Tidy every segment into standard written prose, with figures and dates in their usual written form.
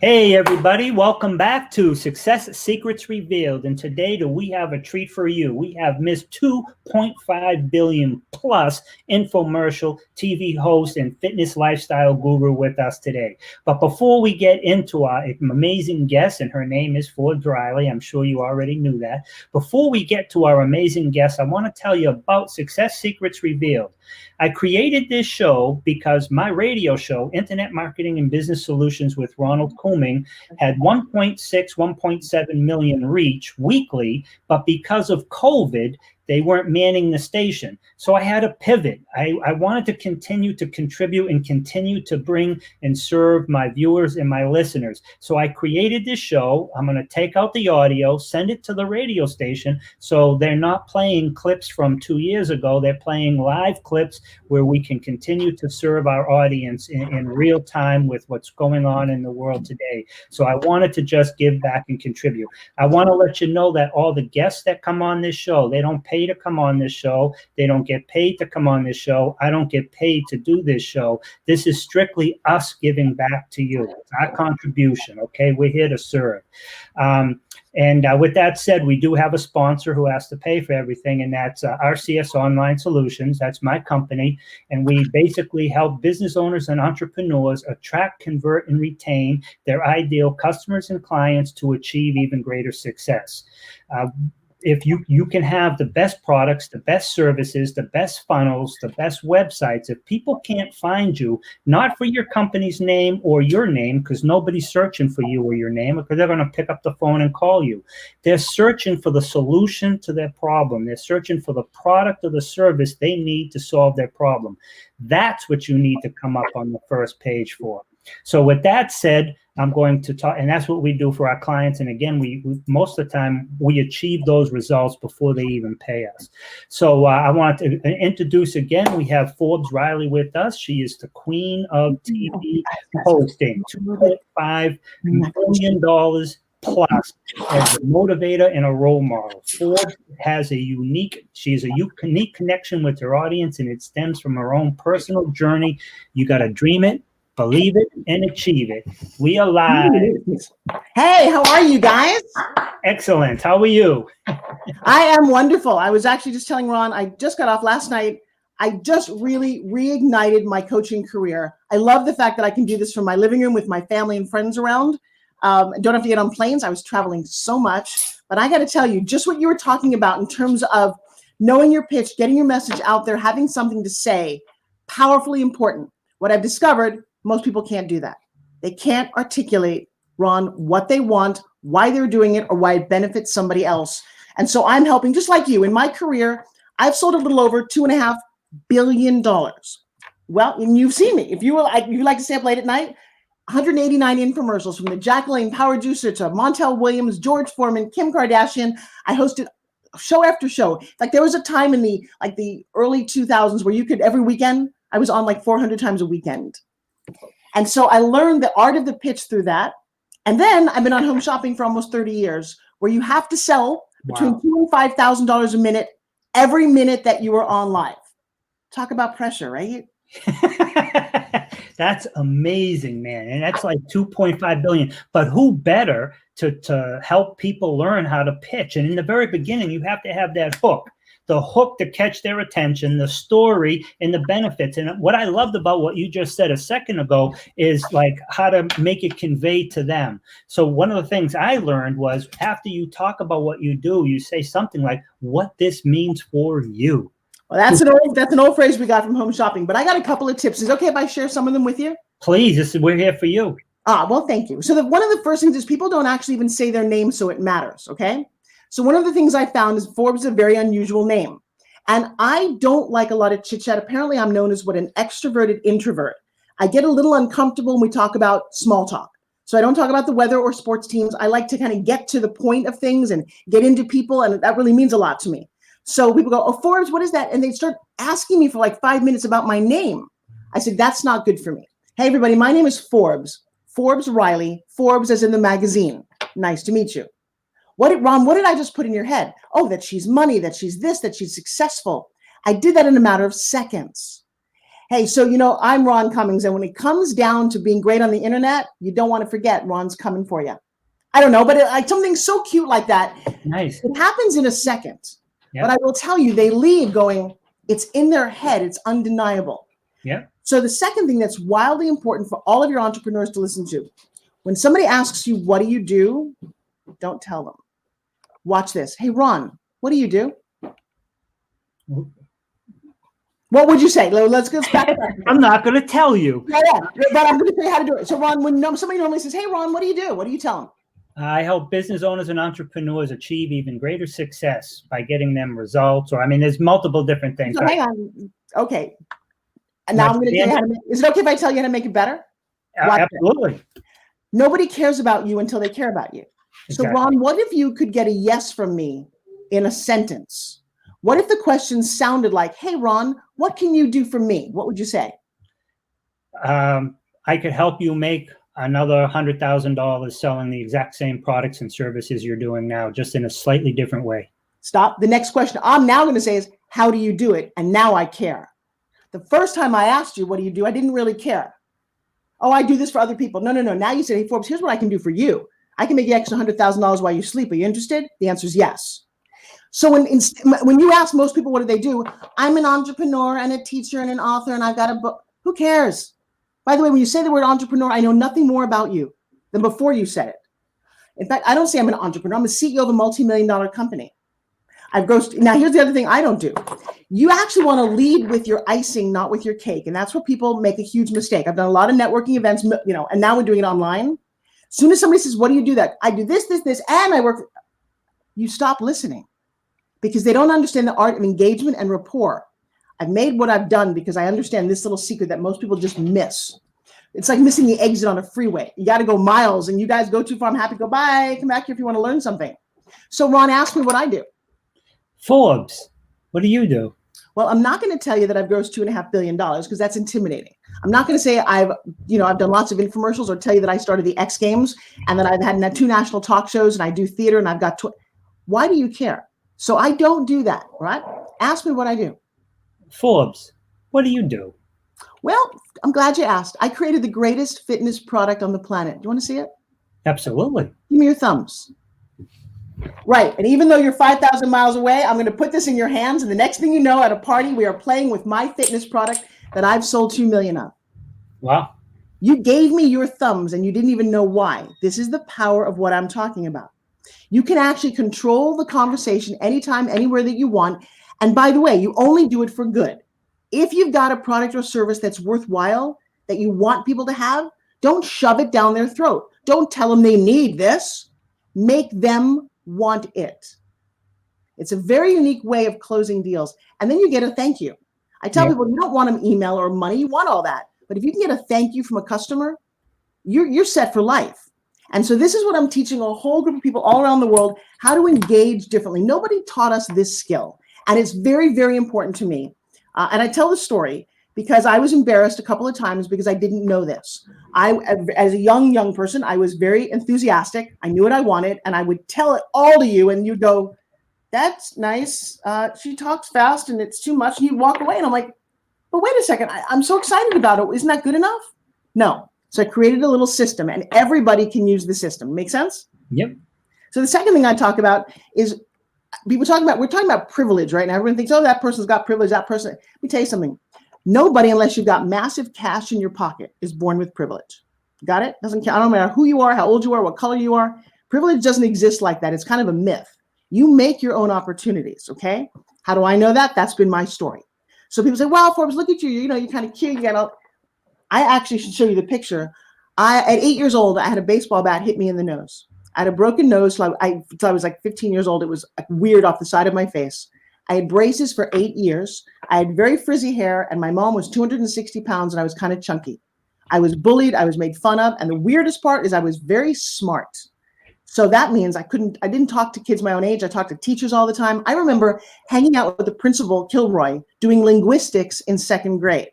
Hey everybody, welcome back to Success Secrets Revealed. And today we have a treat for you. We have Miss 2.5 billion plus infomercial TV host and fitness lifestyle guru with us today. But before we get into our amazing guest, and her name is Forbes Riley, I'm sure you already knew that. Before we get to our amazing guest, I want to tell you about Success Secrets Revealed. I created this show because my radio show, Internet Marketing and Business Solutions with Ronald Couming, had 1.6, 1.7 million reach weekly, but because of COVID, they weren't manning the station. So I had to pivot. I wanted to continue to contribute and continue to bring and serve my viewers and my listeners. So I created this show. I'm going to take out the audio, send it to the radio station. So they're not playing clips from 2 years ago. They're playing live clips where we can continue to serve our audience in real time with what's going on in the world today. So I wanted to just give back and contribute. I want to let you know that all the guests that come on this show, they don't pay to come on this show. They don't get paid to come on this show. I don't get paid to do this show. This is strictly us giving back to you. It's our contribution, okay? We're here to serve. With that said, we do have a sponsor who has to pay for everything, and that's RCS Online Solutions. That's my company, and we basically help business owners and entrepreneurs attract, convert, and retain their ideal customers and clients to achieve even greater success. If you can have the best products, the best services, the best funnels, the best websites, if people can't find you, not for your company's name or your name, because nobody's searching for you or your name, because they're going to pick up the phone and call you. They're searching for the solution to their problem. They're searching for the product or the service they need to solve their problem. That's what you need to come up on the first page for. So with that said, I'm going to talk, and that's what we do for our clients. And again, we most of the time we achieve those results before they even pay us. So I want to introduce again, we have Forbes Riley with us. She is the queen of TV hosting, $2.5 million plus as a motivator and a role model. Forbes has she's a unique connection with her audience, and it stems from her own personal journey. You got to dream it, believe it, and achieve it. We are live. Hey, how are you guys? Excellent. How are you? I am wonderful. I was actually just telling Ron, I just got off last night. I just really reignited my coaching career. I love the fact that I can do this from my living room with my family and friends around. Don't have to get on planes. I was traveling so much. But I got to tell you, just what you were talking about in terms of knowing your pitch, getting your message out there, having something to say, powerfully important. What I've discovered, most people can't do that. They can't articulate, Ron, what they want, why they're doing it, or why it benefits somebody else. And so I'm helping, just like you. In my career, I've sold a little over $2.5 billion. Well, and you've seen me. If you like to stay up late at night, 189 infomercials from the Jacqueline Power Juicer to Montel Williams, George Foreman, Kim Kardashian. I hosted show after show. Like there was a time in the early 2000s where you could, every weekend, I was on like 400 times a weekend. And so I learned the art of the pitch through that. And then I've been on home shopping for almost 30 years, where you have to sell between $2,000 and $5,000 a minute, every minute that you are on live. Talk about pressure, right? That's amazing, man. And that's like 2.5 billion. But who better to help people learn how to pitch? And in the very beginning, you have to have that hook. The hook to catch their attention, the story, and the benefits. And what I loved about what you just said a second ago is like how to make it convey to them. So one of the things I learned was after you talk about what you do, you say something like, what this means for you. Well, that's an old phrase we got from home shopping, but I got a couple of tips. Is it okay if I share some of them with you? Please, we're here for you. Well, thank you. So one of the first things is people don't actually even say their name, so it matters, okay? So one of the things I found is Forbes is a very unusual name. And I don't like a lot of chit chat. Apparently I'm known as an extroverted introvert. I get a little uncomfortable when we talk about small talk. So I don't talk about the weather or sports teams. I like to kind of get to the point of things and get into people. And that really means a lot to me. So people go, oh, Forbes, what is that? And they start asking me for like 5 minutes about my name. I said, that's not good for me. Hey, everybody, my name is Forbes. Forbes Riley. Forbes as in the magazine. Nice to meet you. Ron, what did I just put in your head? Oh, that she's money, that she's this, that she's successful. I did that in a matter of seconds. Hey, so I'm Ron Cummings, and when it comes down to being great on the internet, you don't want to forget Ron's coming for you. I don't know, but something so cute like that. Nice. It happens in a second. Yep. But I will tell you, they leave going, it's in their head. It's undeniable. Yeah. So the second thing that's wildly important for all of your entrepreneurs to listen to, when somebody asks you, what do you do? Don't tell them. Watch this. Hey, Ron, what do you do? What would you say? Let's go back. I'm not going to tell you. Yeah, but I'm going to tell you how to do it. So, Ron, when somebody normally says, hey, Ron, what do you do? What do you tell them? I help business owners and entrepreneurs achieve even greater success by getting them results. There's multiple different things. So hang on. Okay. And now I'm going to tell you how to is it okay if I tell you how to make it better? Absolutely. Nobody cares about you until they care about you. Exactly. So, Ron, what if you could get a yes from me in a sentence? What if the question sounded like, hey, Ron, what can you do for me? What would you say? I could help you make another $100,000 selling the exact same products and services you're doing now, just in a slightly different way. Stop. The next question I'm now going to say is, how do you do it? And now I care. The first time I asked you, what do you do? I didn't really care. Oh, I do this for other people. No. Now you say, hey, Forbes, here's what I can do for you. I can make you extra $100,000 while you sleep. Are you interested? The answer is yes. So when you ask most people, what do they do? I'm an entrepreneur and a teacher and an author, and I've got a book. Who cares? By the way, when you say the word entrepreneur, I know nothing more about you than before you said it. In fact, I don't say I'm an entrepreneur. I'm a CEO of a multi-million-dollar company. Now, here's the other thing I don't do. You actually want to lead with your icing, not with your cake. And that's where people make a huge mistake. I've done a lot of networking events, and now we're doing it online. As soon as somebody says, what do you do that? I do this, and I work. You stop listening because they don't understand the art of engagement and rapport. I've made what I've done because I understand this little secret that most people just miss. It's like missing the exit on a freeway. You got to go miles, and you guys go too far. I'm happy to go, bye. Come back here if you want to learn something. So Ron asked me what I do. Forbes, what do you do? Well, I'm not going to tell you that I've grossed $2.5 billion because that's intimidating. I'm not going to say I've done lots of infomercials or tell you that I started the X Games and that I've had 2 national talk shows and I do theater and I've got. Why do you care? So I don't do that, right? Ask me what I do. Forbes, what do you do? Well, I'm glad you asked. I created the greatest fitness product on the planet. Do you want to see it? Absolutely. Give me your thumbs. Right. And even though you're 5,000 miles away, I'm going to put this in your hands. And the next thing you know, at a party, we are playing with my fitness product that I've sold 2 million of. Wow. You gave me your thumbs and you didn't even know why. This is the power of what I'm talking about. You can actually control the conversation anytime, anywhere that you want. And by the way, you only do it for good. If you've got a product or service that's worthwhile, that you want people to have, don't shove it down their throat. Don't tell them they need this. Make them want it. It's a very unique way of closing deals. And then you get a thank you. I tell people, you don't want an email or money. You want all that. But if you can get a thank you from a customer, you're set for life. And so this is what I'm teaching a whole group of people all around the world, how to engage differently. Nobody taught us this skill. And it's very, very important to me. And I tell the story because I was embarrassed a couple of times because I didn't know this. As a young person, I was very enthusiastic. I knew what I wanted, and I would tell it all to you, and you'd go, that's nice. She talks fast, and it's too much, and you'd walk away. And I'm like, but wait a second. I'm so excited about it. Isn't that good enough? No. So I created a little system, and everybody can use the system. Make sense? Yep. So the second thing I talk about is we're talking about privilege right now. Everyone thinks, oh, that person's got privilege, that person. Let me tell you something. Nobody, unless you've got massive cash in your pocket, is born with privilege. Got it? Doesn't count. I don't matter who you are, how old you are, what color you are. Privilege doesn't exist like that. It's kind of a myth. You make your own opportunities, okay? How do I know that? That's been my story. So people say, wow, Forbes, look at you. You're kind of cute. You got all. I actually should show you the picture. At 8 years old, I had a baseball bat hit me in the nose. I had a broken nose until I was like 15 years old. It was weird off the side of my face. I had braces for 8 years. I had very frizzy hair, and my mom was 260 pounds, and I was kind of chunky. I was bullied. I was made fun of. And the weirdest part is I was very smart. So that means I didn't talk to kids my own age. I talked to teachers all the time. I remember hanging out with the principal, Kilroy, doing linguistics in 2nd grade.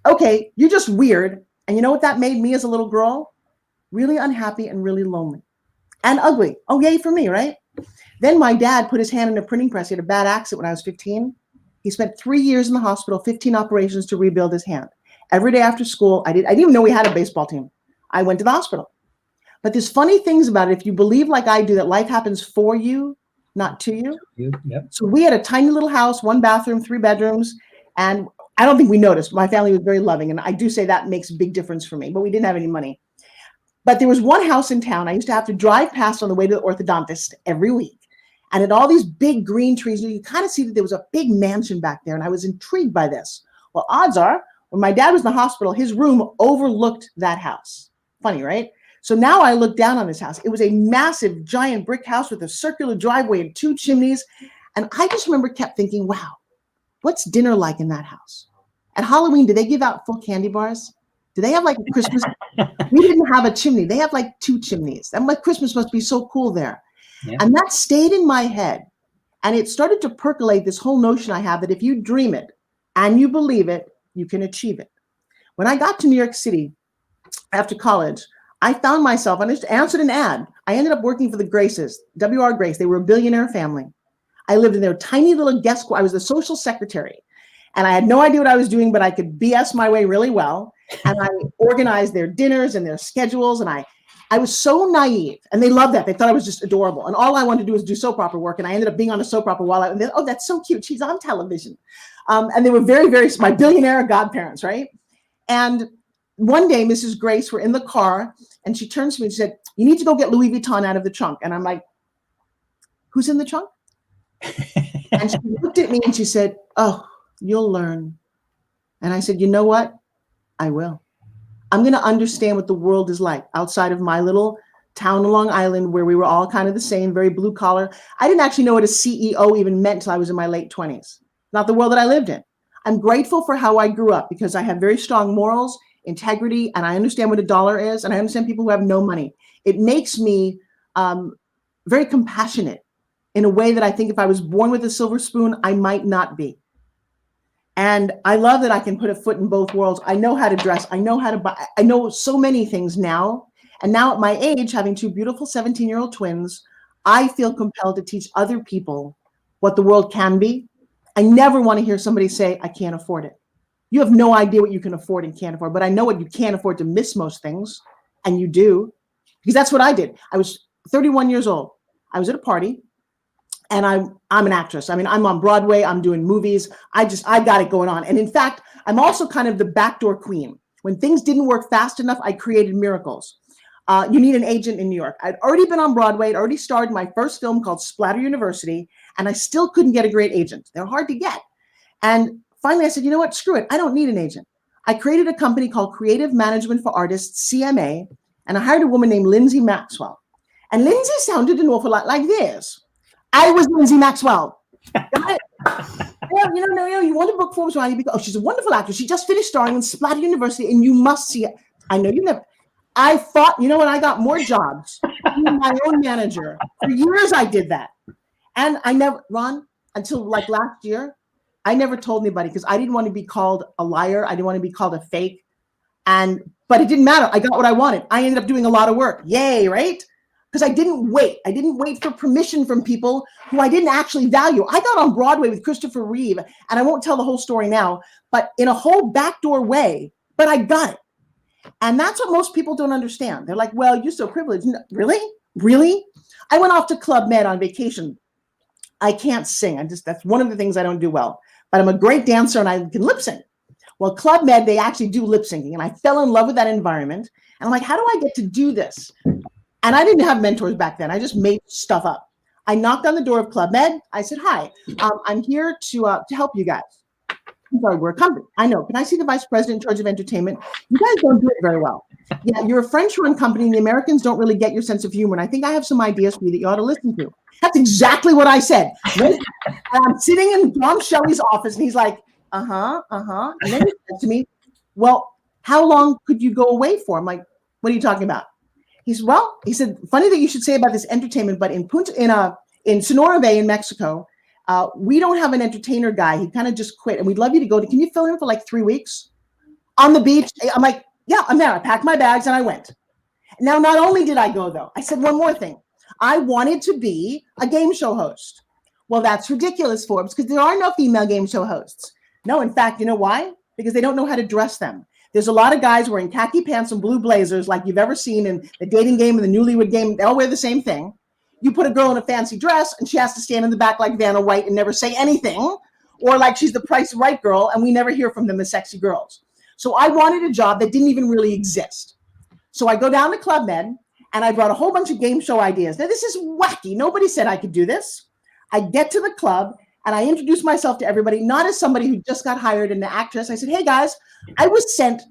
Okay, you're just weird. And you know what that made me as a little girl? Really unhappy and really lonely. And ugly. Oh, yay for me, right? Then my dad put his hand in a printing press. He had a bad accident when I was 15. He spent 3 years in the hospital, 15 operations to rebuild his hand. Every day after school, I didn't even know we had a baseball team. I went to the hospital. But there's funny things about it. If you believe like I do that life happens for you, not to you. Yep. So we had a tiny little house, 1 bathroom, 3 bedrooms. And I don't think we noticed. My family was very loving. And I do say that makes a big difference for me. But we didn't have any money. But there was one house in town I used to have to drive past on the way to the orthodontist every week. And at all these big green trees, you kind of see that there was a big mansion back there. And I was intrigued by this. Well, odds are, when my dad was in the hospital, his room overlooked that house. Funny, right? So now I look down on this house. It was a massive, giant brick house with a circular driveway and 2 chimneys. And I just remember kept thinking, wow, what's dinner like in that house? At Halloween, do they give out full candy bars? Do they have like Christmas? We didn't have a chimney. They have like 2 chimneys. And like Christmas must be so cool there. Yeah. And that stayed in my head. And it started to percolate this whole notion I have that if you dream it and you believe it, you can achieve it. When I got to New York City after college, I found myself, I just answered an ad. I ended up working for the Graces, W.R. Grace. They were a billionaire family. I lived in their tiny little guest quarters. I was the social secretary. And I had no idea what I was doing, but I could BS my way really well. And I organized their dinners and their schedules. And I was so naive. And they loved that. They thought I was just adorable. And all I wanted to do was do soap opera work. And I ended up being on a soap opera while oh, that's so cute. She's on television. And they were very, very, my billionaire godparents, right? And one day, Mrs. Grace, we're in the car, and she turns to me and she said, you need to go get Louis Vuitton out of the trunk. And I'm like, who's in the trunk? And she looked at me and she said, oh, you'll learn. And I said, you know what? I will. I'm going to understand what the world is like outside of my little town on Long Island where we were all kind of the same, very blue collar. I didn't actually know what a CEO even meant until I was in my late 20s. Not the world that I lived in. I'm grateful for how I grew up because I have very strong morals, integrity, and I understand what a dollar is, and I understand people who have no money. It makes me very compassionate in a way that I think if I was born with a silver spoon, I might not be. And I love that I can put a foot in both worlds. I know how to dress. I know how to buy. I know so many things now. And now at my age, having 2 beautiful 17-year-old twins, I feel compelled to teach other people what the world can be. I never want to hear somebody say, I can't afford it. You have no idea what you can afford and can't afford, but I know what you can't afford to miss most things, and you do, because that's what I did. I was 31 years old. I was at a party, and I'm an actress. I mean, I'm on Broadway. I'm doing movies. I got it going on. And in fact, I'm also kind of the backdoor queen. When things didn't work fast enough, I created miracles. You need an agent in New York. I'd already been on Broadway. I'd already starred in my first film called Splatter University, and I still couldn't get a great agent. They're hard to get. And finally, I said, you know what? Screw it. I don't need an agent. I created a company called Creative Management for Artists, CMA, and I hired a woman named Lindsay Maxwell. And Lindsay sounded an awful lot like this. I was Lindsay Maxwell. Got it? You want to book Forbes? Oh, she's a wonderful actress. She just finished starring in Splatter University, and you must see it. I know you never. I thought, you know what? I got more jobs being my own manager. For years, I did that. And I never, Ron, until like last year, I never told anybody because I didn't want to be called a liar. I didn't want to be called a fake. But it didn't matter. I got what I wanted. I ended up doing a lot of work. Yay, right? Because I didn't wait. I didn't wait for permission from people who I didn't actually value. I got on Broadway with Christopher Reeve, and I won't tell the whole story now, but in a whole backdoor way, but I got it. And that's what most people don't understand. They're like, well, you're so privileged. No, really? Really? I went off to Club Med on vacation. I can't sing. That's one of the things I don't do well. But I'm a great dancer and I can lip sync. Well, Club Med, they actually do lip syncing. And I fell in love with that environment. And I'm like, how do I get to do this? And I didn't have mentors back then. I just made stuff up. I knocked on the door of Club Med. I said, hi, I'm here to help you guys. I'm sorry, we're a company. I know. Can I see the vice president in charge of entertainment? You guys don't do it very well. Yeah, you're a French-run company, and the Americans don't really get your sense of humor. And I think I have some ideas for you that you ought to listen to. That's exactly what I said. And I'm sitting in Tom Shelley's office, and he's like, And then he said to me, well, how long could you go away for? I'm like, what are you talking about? He said, funny that you should say about this entertainment, but in Sonora Bay in Mexico, we don't have an entertainer guy. He kind of just quit, and we'd love you to go. Can you fill in for like 3 weeks on the beach? I'm like, yeah, I'm there. I packed my bags and I went. Now, not only did I go though, I said one more thing. I wanted to be a game show host. Well, that's ridiculous, Forbes, because there are no female game show hosts. No, in fact, you know why? Because they don't know how to dress them. There's a lot of guys wearing khaki pants and blue blazers like you've ever seen in the dating game and the newlywed game. They all wear the same thing. You put a girl in a fancy dress and she has to stand in the back like Vanna White and never say anything, or like she's the Price Right girl and we never hear from them as sexy girls. So I wanted a job that didn't even really exist. So I go down to Club Med and I brought a whole bunch of game show ideas. Now, this is wacky. Nobody said I could do this. I get to the club and I introduce myself to everybody, not as somebody who just got hired and an actress. I said, hey guys, I was sent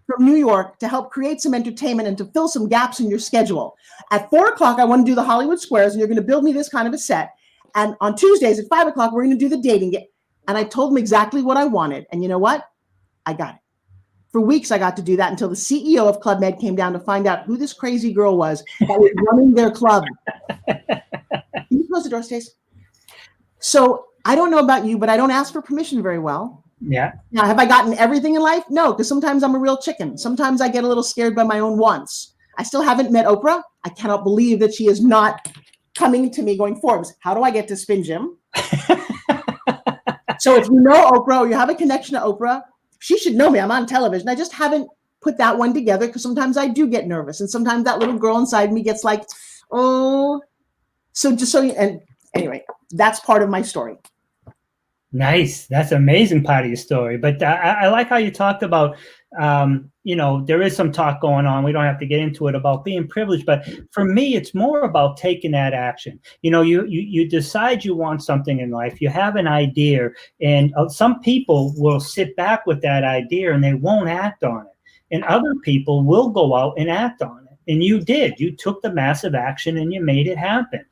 from New York to help create some entertainment and to fill some gaps in your schedule. At 4 o'clock, I want to do the Hollywood Squares and you're going to build me this kind of a set. And on Tuesdays at 5 o'clock, we're going to do the dating game. And I told them exactly what I wanted. And you know what? I got it. For weeks, I got to do that until the CEO of Club Med came down to find out who this crazy girl was that was running their club. Can you close the door, Stace? So I don't know about you, but I don't ask for permission very well. Yeah. Now, have I gotten everything in life? No, because sometimes I'm a real chicken. Sometimes I get a little scared by my own wants. I still haven't met Oprah. I cannot believe that she is not coming to me going, Forbes, how do I get to SpinGym? So if you know Oprah or you have a connection to Oprah, she should know me. I'm on television. I just haven't put that one together because sometimes I do get nervous. And sometimes that little girl inside me gets like, oh. So just so you, and anyway, that's part of my story. Nice. That's an amazing part of your story. But I like how you talked about, there is some talk going on. We don't have to get into it about being privileged. But for me, it's more about taking that action. You decide you want something in life. You have an idea. And some people will sit back with that idea and they won't act on it. And other people will go out and act on it. And you did. You took the massive action and you made it happen.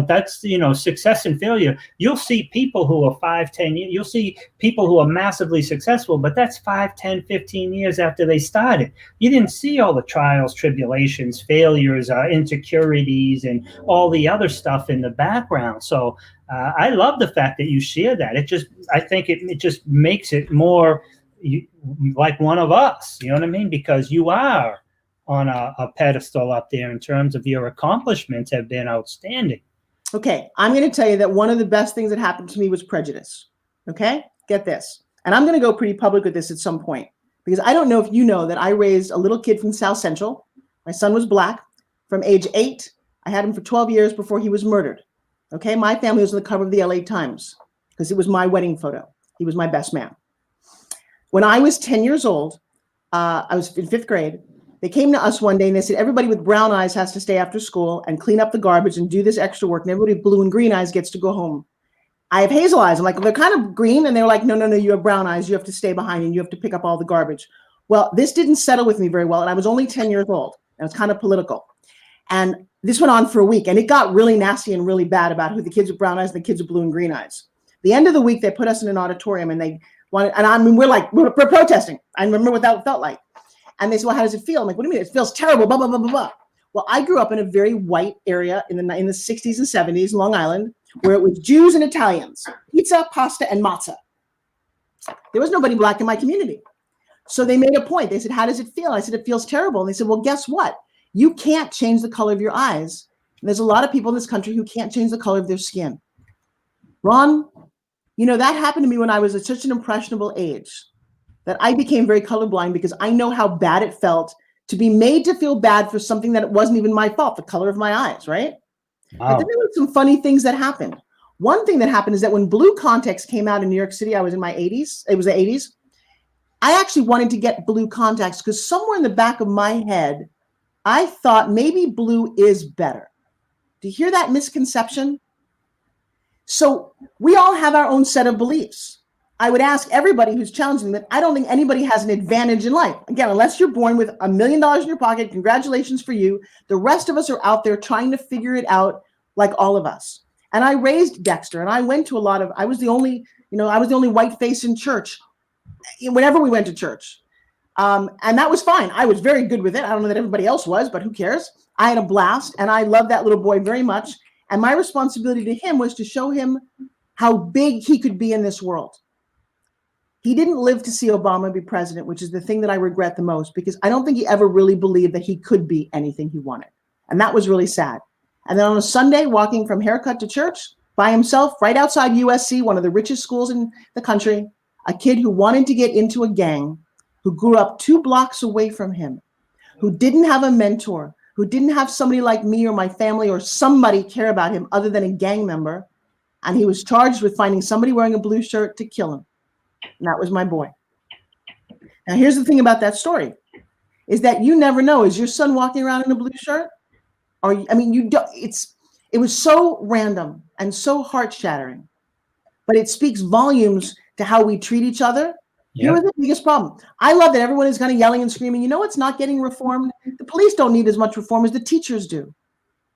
That's, success and failure. You'll see people who are 5, 10 years. You'll see people who are massively successful, but that's 5, 10, 15 years after they started. You didn't see all the trials, tribulations, failures, insecurities, and all the other stuff in the background. So I love the fact that you share that. I think it just makes it more like one of us. You know what I mean? Because you are on a pedestal up there in terms of your accomplishments have been outstanding. Okay, I'm going to tell you that one of the best things that happened to me was prejudice. Okay, get this. And I'm going to go pretty public with this at some point because I don't know if you know that I raised a little kid from South Central. My son was Black from age 8. I had him for 12 years before he was murdered. Okay, my family was on the cover of the LA Times because it was my wedding photo. He was my best man. When I was 10 years old, I was in 5th grade. They came to us one day and they said, everybody with brown eyes has to stay after school and clean up the garbage and do this extra work. And everybody with blue and green eyes gets to go home. I have hazel eyes. I'm like, well, they're kind of green. And they were like, no, you have brown eyes. You have to stay behind and you have to pick up all the garbage. Well, this didn't settle with me very well. And I was only 10 years old. And it was kind of political. And this went on for a week. And it got really nasty and really bad about who the kids with brown eyes and the kids with blue and green eyes. The end of the week, they put us in an auditorium and they wanted, and I mean, we're protesting. I remember what that felt like. And they said, well, how does it feel? I'm like, what do you mean? It feels terrible, blah, blah, blah, blah, blah. Well, I grew up in a very white area in the 60s and 70s, Long Island, where it was Jews and Italians, pizza, pasta, and matzah. There was nobody Black in my community. So they made a point. They said, how does it feel? I said, it feels terrible. And they said, well, guess what? You can't change the color of your eyes. And there's a lot of people in this country who can't change the color of their skin. Ron, that happened to me when I was at such an impressionable age, that I became very colorblind because I know how bad it felt to be made to feel bad for something that it wasn't even my fault, the color of my eyes, right? Wow. But then there were some funny things that happened. One thing that happened is that when blue contacts came out in New York City, I was in my 80s, it was the 80s, I actually wanted to get blue contacts because somewhere in the back of my head, I thought maybe blue is better. Do you hear that misconception? So we all have our own set of beliefs. I would ask everybody who's challenging that I don't think anybody has an advantage in life. Again, unless you're born with $1 million in your pocket, congratulations for you. The rest of us are out there trying to figure it out like all of us. And I raised Dexter and I went to I was the only white face in church whenever we went to church. And that was fine. I was very good with it. I don't know that everybody else was, but who cares? I had a blast and I loved that little boy very much. And my responsibility to him was to show him how big he could be in this world. He didn't live to see Obama be president, which is the thing that I regret the most, because I don't think he ever really believed that he could be anything he wanted. And that was really sad. And then on a Sunday, walking from haircut to church, by himself, right outside USC, one of the richest schools in the country, a kid who wanted to get into a gang, who grew up 2 blocks away from him, who didn't have a mentor, who didn't have somebody like me or my family or somebody care about him other than a gang member. And he was charged with finding somebody wearing a blue shirt to kill him. And that was my boy. Now, here's the thing about that story, is that you never know. Is your son walking around in a blue shirt? Or, I mean, you don't, it was so random and so heart-shattering, but it speaks volumes to how we treat each other. Here was the biggest problem. I love that everyone is kind of yelling and screaming. You know what's not getting reformed? The police don't need as much reform as the teachers do.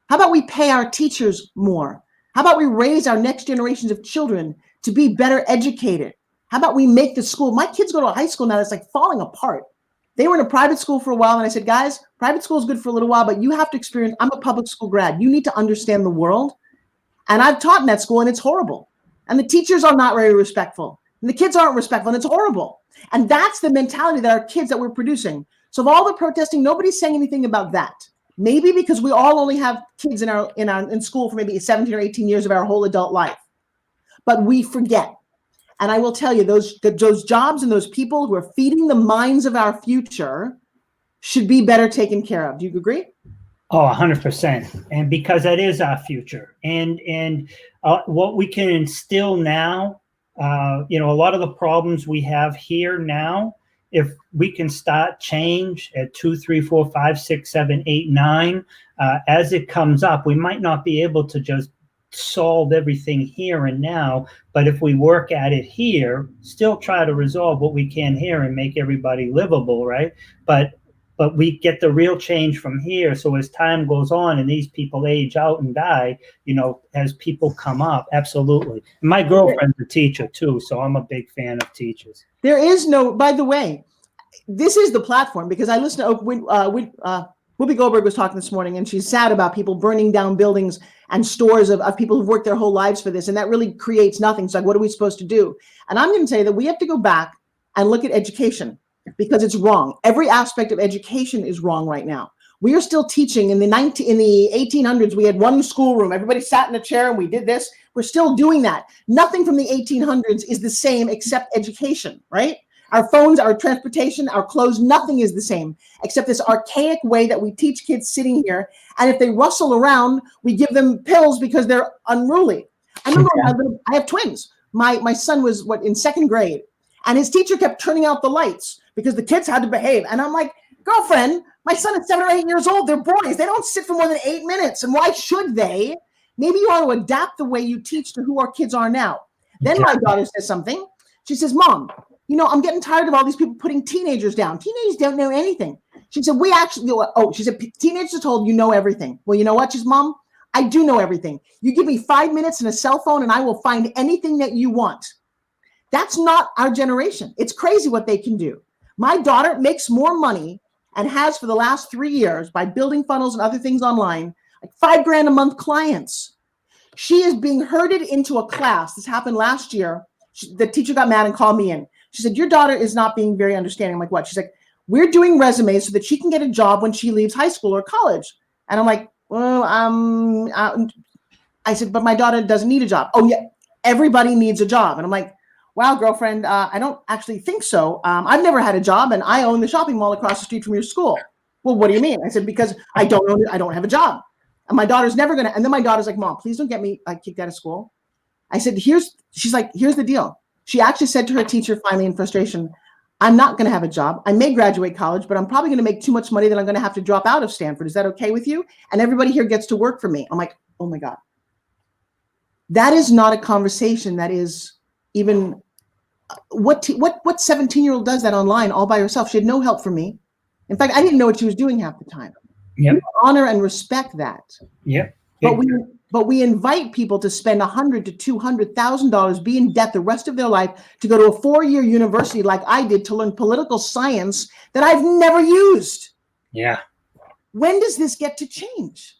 How about we pay our teachers more? How about we raise our next generations of children to be better educated? How about we make the school? My kids go to a high school now that's like falling apart. They were in a private school for a while, and I said, guys, private school is good for a little while, but you have to experience, I'm a public school grad. You need to understand the world. And I've taught in that school, and it's horrible. And the teachers are not very respectful. And the kids aren't respectful, and it's horrible. And that's the mentality that our kids that we're producing. So of all the protesting, nobody's saying anything about that. Maybe because we all only have kids in school for maybe 17 or 18 years of our whole adult life. But we forget. And I will tell you, those jobs and those people who are feeding the minds of our future should be better taken care of. Do you agree? Oh, 100%. And because that is our future. And what we can instill now, a lot of the problems we have here now, if we can start change at 2, 3, 4, 5, 6, 7, 8, 9, as it comes up, we might not be able to just solve everything here and now, but if we work at it here, still try to resolve what we can here and make everybody livable, right? But we get the real change from here. So as time goes on and these people age out and die, as people come up, absolutely. And my girlfriend's a teacher too, so I'm a big fan of teachers. There is no, by the way, this is the platform, because I listened to Whoopi Goldberg was talking this morning, and she's sad about people burning down buildings and stores of people who've worked their whole lives for this. And that really creates nothing. So like, what are we supposed to do? And I'm going to say that we have to go back and look at education, because it's wrong. Every aspect of education is wrong right now. We are still teaching in the 1800s. We had one schoolroom. Everybody sat in a chair and we did this. We're still doing that. Nothing from the 1800s is the same except education, right? Our phones, our transportation, our clothes, nothing is the same except this archaic way that we teach kids sitting here. And if they rustle around, we give them pills because they're unruly. I remember I have twins. My son was in 2nd grade, and his teacher kept turning out the lights because the kids had to behave. And I'm like, girlfriend, my son is 7 or 8 years old. They're boys. They don't sit for more than 8 minutes. And why should they? Maybe you ought to adapt the way you teach to who our kids are now. Then my daughter says something. She says, Mom, I'm getting tired of all these people putting teenagers down. Teenagers don't know anything. She said, she said, teenagers are told you know everything. Well, you know what? She's, Mom, I do know everything. You give me 5 minutes and a cell phone and I will find anything that you want. That's not our generation. It's crazy what they can do. My daughter makes more money and has for the last 3 years by building funnels and other things online, like $5,000 a month clients. She is being herded into a class. This happened last year. The teacher got mad and called me in. She said, your daughter is not being very understanding. I'm like, what? She's like, we're doing resumes so that she can get a job when she leaves high school or college. And I'm like, well, I said, but my daughter doesn't need a job. Oh yeah, everybody needs a job. And I'm like, wow, girlfriend, I don't actually think so. I've never had a job and I own the shopping mall across the street from your school. Well, what do you mean? I said, because I don't have a job. And my daughter's never gonna, and then my daughter's like, Mom, please don't get me kicked out of school. I said, she's like, here's the deal. She actually said to her teacher finally in frustration, I'm not going to have a job. I may graduate college, but I'm probably going to make too much money that I'm going to have to drop out of Stanford. Is that okay with you? And everybody here gets to work for me. I'm like, oh my God. That is not a conversation that is even, what 17-year-old does that online all by herself? She had no help from me. In fact, I didn't know what she was doing half the time. Yep. We honor and respect that. Yep. But we invite people to spend $100,000 to $200,000, be in debt the rest of their life to go to a 4-year university like I did to learn political science that I've never used. Yeah. When does this get to change?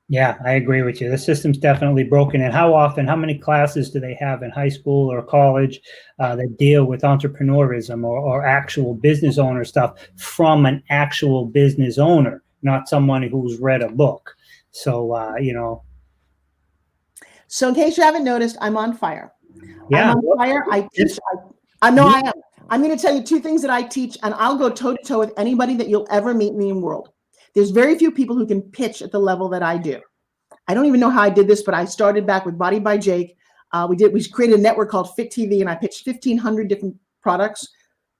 Yeah, I agree with you. The system's definitely broken. And how many classes do they have in high school or college that deal with entrepreneurism or actual business owner stuff from an actual business owner, not someone who's read a book? So, So in case you haven't noticed, I'm on fire. Yeah. I'm on fire. I teach. I know I am. I'm going to tell you 2 things that I teach, and I'll go toe to toe with anybody that you'll ever meet in the world. There's very few people who can pitch at the level that I do. I don't even know how I did this, but I started back with Body by Jake. We created a network called Fit TV, and I pitched 1,500 different products.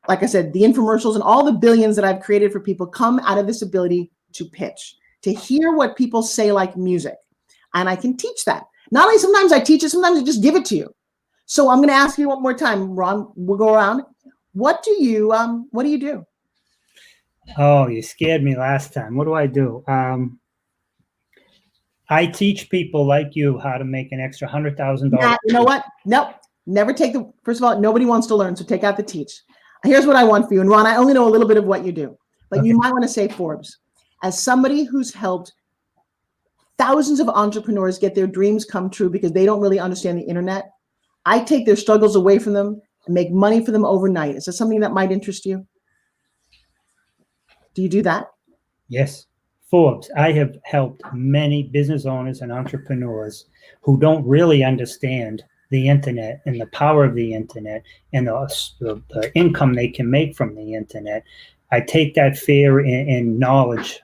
Like I said, the infomercials and all the billions that I've created for people come out of this ability to pitch, to hear what people say like music. And I can teach that. Not only sometimes I teach it, sometimes I just give it to you. So I'm going to ask you one more time, Ron. We'll go around. What do you do? Oh, you scared me last time. What do I do? I teach people like you how to make an extra $100,000. You know what? Nope. Never take first of all, nobody wants to learn, so take out the teach. Here's what I want for you. And Ron, I only know a little bit of what you do, but okay. You might want to say, Forbes, as somebody who's helped thousands of entrepreneurs get their dreams come true because they don't really understand the internet, I take their struggles away from them and make money for them overnight. Is that something that might interest you? Do you do that? Yes. Forbes, I have helped many business owners and entrepreneurs who don't really understand the internet and the power of the internet and the income they can make from the internet. I take that fear and knowledge,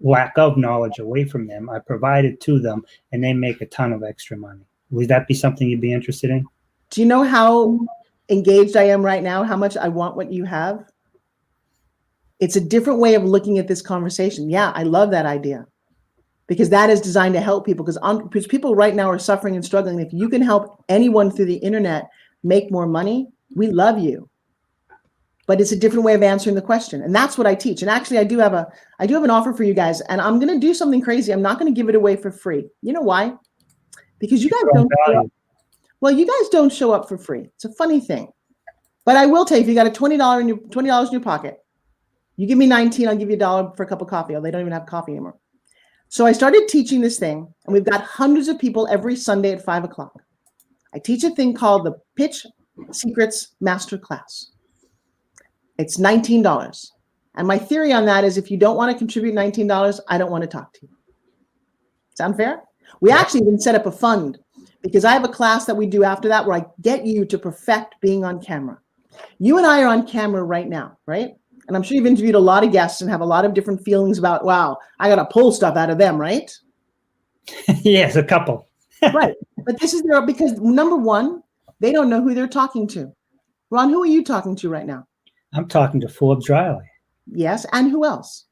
lack of knowledge away from them. I provide it to them and they make a ton of extra money. Would that be something you'd be interested in? Do you know how engaged I am right now? How much I want what you have? It's a different way of looking at this conversation. Yeah, I love that idea because that is designed to help people because people right now are suffering and struggling. If you can help anyone through the internet make more money, we love you. But it's a different way of answering the question. And that's what I teach. And actually I do have an offer for you guys, and I'm going to do something crazy. I'm not going to give it away for free. You know why? Because you guys don't show up. Well, you guys don't show up for free. It's a funny thing. But I will tell you, if you got a $20 in your pocket, you give me 19, I'll give you $1 for a cup of coffee. Oh, they don't even have coffee anymore. So I started teaching this thing, and we've got hundreds of people every Sunday at 5 o'clock. I teach a thing called the Pitch Secrets Masterclass. It's $19. And my theory on that is if you don't want to contribute $19, I don't want to talk to you. Sound fair? We actually even set up a fund because I have a class that we do after that where I get you to perfect being on camera. You and I are on camera right now, right? And I'm sure you've interviewed a lot of guests and have a lot of different feelings about, wow, I got to pull stuff out of them, right? Yes, a couple. Right. But this is because number one, they don't know who they're talking to. Ron, who are you talking to right now? I'm talking to Forbes Riley. Yes. And who else?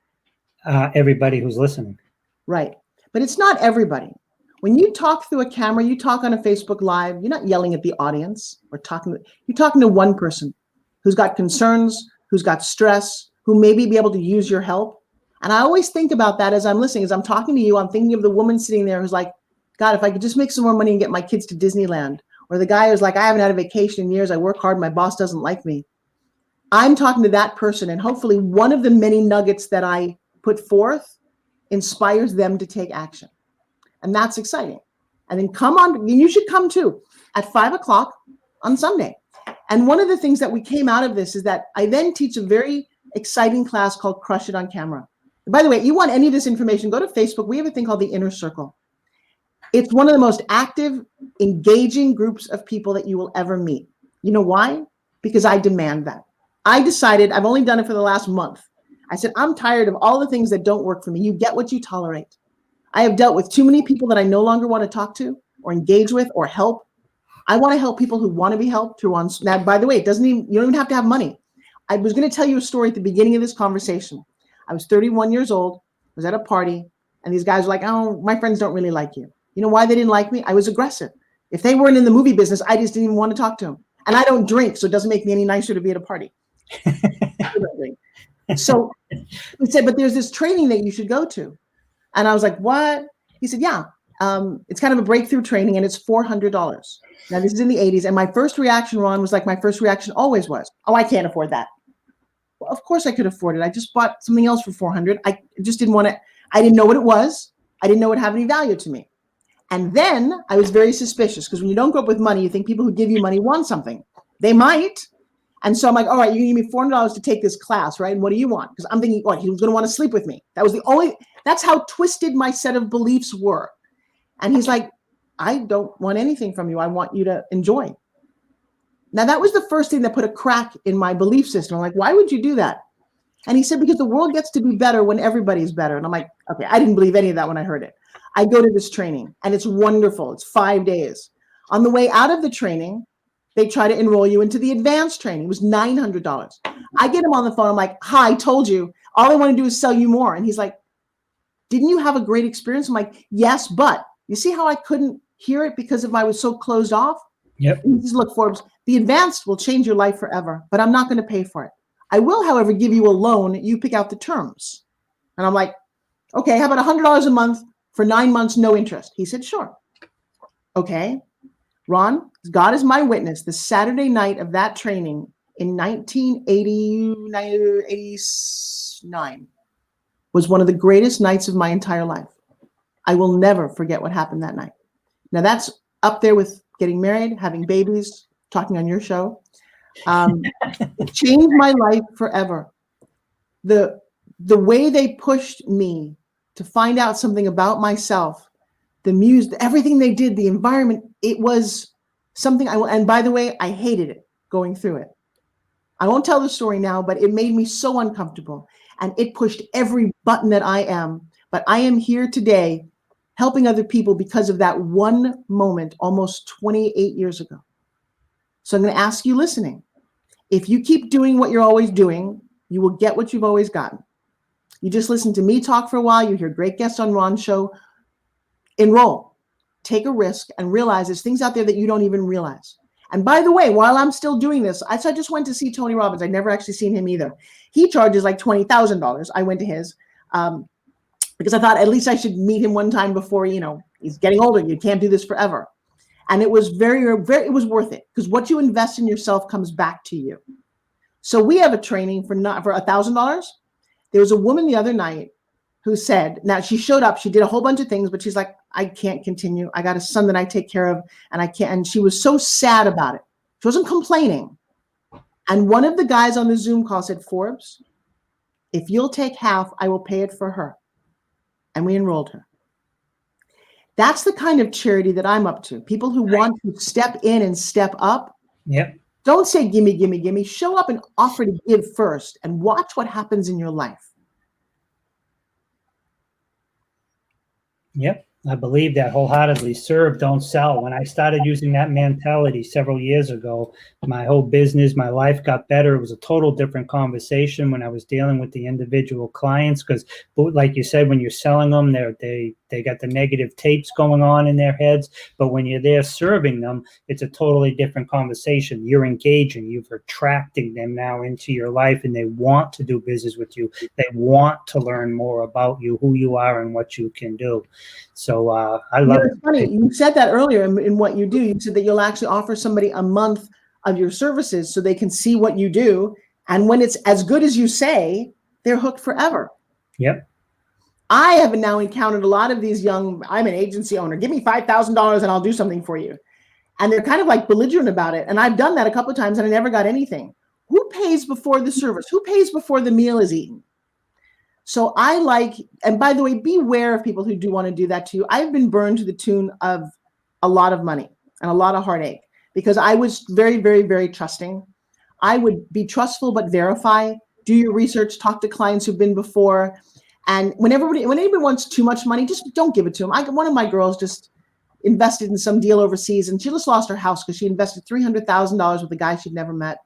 Everybody who's listening. Right. But it's not everybody. When you talk through a camera, you talk on a Facebook Live, you're not yelling at the audience or you're talking to one person who's got concerns, who's got stress, who maybe be able to use your help. And I always think about that as I'm listening, as I'm talking to you, I'm thinking of the woman sitting there who's like, God, if I could just make some more money and get my kids to Disneyland. Or the guy who's like, I haven't had a vacation in years. I work hard. My boss doesn't like me. I'm talking to that person. And hopefully one of the many nuggets that I put forth inspires them to take action. And that's exciting. And then come on, you should come too at 5 o'clock on Sunday. And one of the things that we came out of this is that I then teach a very exciting class called Crush It on Camera. By the way, you want any of this information, go to Facebook. We have a thing called the Inner Circle. It's one of the most active, engaging groups of people that you will ever meet. You know why? Because I demand that. I decided, I've only done it for the last month. I said, I'm tired of all the things that don't work for me. You get what you tolerate. I have dealt with too many people that I no longer want to talk to or engage with or help. I want to help people who want to be helped through on. Now, by the way, you don't even have to have money. I was going to tell you a story at the beginning of this conversation. I was 31 years old, was at a party, and these guys were like, oh, my friends don't really like you. You know why they didn't like me? I was aggressive. If they weren't in the movie business, I just didn't even want to talk to them. And I don't drink, so it doesn't make me any nicer to be at a party. So he said, but there's this training that you should go to. And I was like, what? He said, yeah, it's kind of a breakthrough training and it's $400. Now this is in the 80s. And my first reaction, Ron, was like my first reaction always was, oh, I can't afford that. Well, of course I could afford it. I just bought something else for $400. I just didn't want to, I didn't know what it was. I didn't know it would have any value to me. And then I was very suspicious because when you don't grow up with money, you think people who give you money want something. They might. And so I'm like, all right, you give me $400 to take this class, right? And what do you want? Because I'm thinking, what, he was going to want to sleep with me. That's how twisted my set of beliefs were. And he's like, I don't want anything from you. I want you to enjoy. Now, that was the first thing that put a crack in my belief system. I'm like, why would you do that? And he said, because the world gets to be better when everybody's better. And I'm like, okay, I didn't believe any of that when I heard it. I go to this training and it's wonderful. It's 5 days. On the way out of the training, they try to enroll you into the advanced training. It was $900. I get him on the phone. I'm like, hi, I told you. All I want to do is sell you more. And he's like, didn't you have a great experience? I'm like, yes, but you see how I couldn't hear it because I was so closed off? Yep. And he says, look, Forbes, the advanced will change your life forever, but I'm not going to pay for it. I will, however, give you a loan. You pick out the terms. And I'm like, okay, how about $100 a month for 9 months, no interest? He said, sure. Okay. Ron, God is my witness. The Saturday night of that training in 1989 was one of the greatest nights of my entire life. I will never forget what happened that night. Now that's up there with getting married, having babies, talking on your show. It changed my life forever. The way they pushed me to find out something about myself, the music, everything they did, the environment, it was something and by the way, I hated it going through it. I won't tell the story now, but it made me so uncomfortable and it pushed every button that I am. But I am here today helping other people because of that one moment almost 28 years ago. So I'm going to ask you listening, if you keep doing what you're always doing, you will get what you've always gotten. You just listen to me talk for a while. You hear great guests on Ron's show. Enroll, take a risk, and realize there's things out there that you don't even realize. And by the way, while I'm still doing this, I just went to see Tony Robbins. I'd never actually seen him either. He charges like $20,000. I went to his because I thought at least I should meet him one time before, he's getting older. You can't do this forever. And it was it was worth it because what you invest in yourself comes back to you. So we have a training for $1,000. There was a woman the other night who said, now she showed up, she did a whole bunch of things, but she's like, I can't continue. I got a son that I take care of and I can't. And she was so sad about it. She wasn't complaining. And one of the guys on the Zoom call said, Forbes, if you'll take half, I will pay it for her. And we enrolled her. That's the kind of charity that I'm up to. People who want to step in and step up. Yep. Don't say, gimme, gimme, gimme. Show up and offer to give first and watch what happens in your life. Yep. I believe that wholeheartedly. Serve, don't sell. When I started using that mentality several years ago, my whole business, my life got better. It was a total different conversation when I was dealing with the individual clients because, like you said, when you're selling them, they got the negative tapes going on in their heads. But when you're there serving them, it's a totally different conversation. You're engaging. You're attracting them now into your life, and they want to do business with you. They want to learn more about you, who you are, and what you can do. So I love it. It's funny. You said that earlier in what you do. You said that you'll actually offer somebody a month of your services so they can see what you do. And when it's as good as you say, they're hooked forever. Yep. I have now encountered a lot of these young, I'm an agency owner, give me $5,000 and I'll do something for you. And they're kind of like belligerent about it. And I've done that a couple of times and I never got anything. Who pays before the service? Who pays before the meal is eaten? So and by the way, beware of people who do want to do that to you. I've been burned to the tune of a lot of money and a lot of heartache because I was very, very, very trusting. I would be trustful, but verify, do your research, talk to clients who've been before. And when anybody wants too much money, just don't give it to them. One of my girls just invested in some deal overseas and she just lost her house because she invested $300,000 with a guy she'd never met.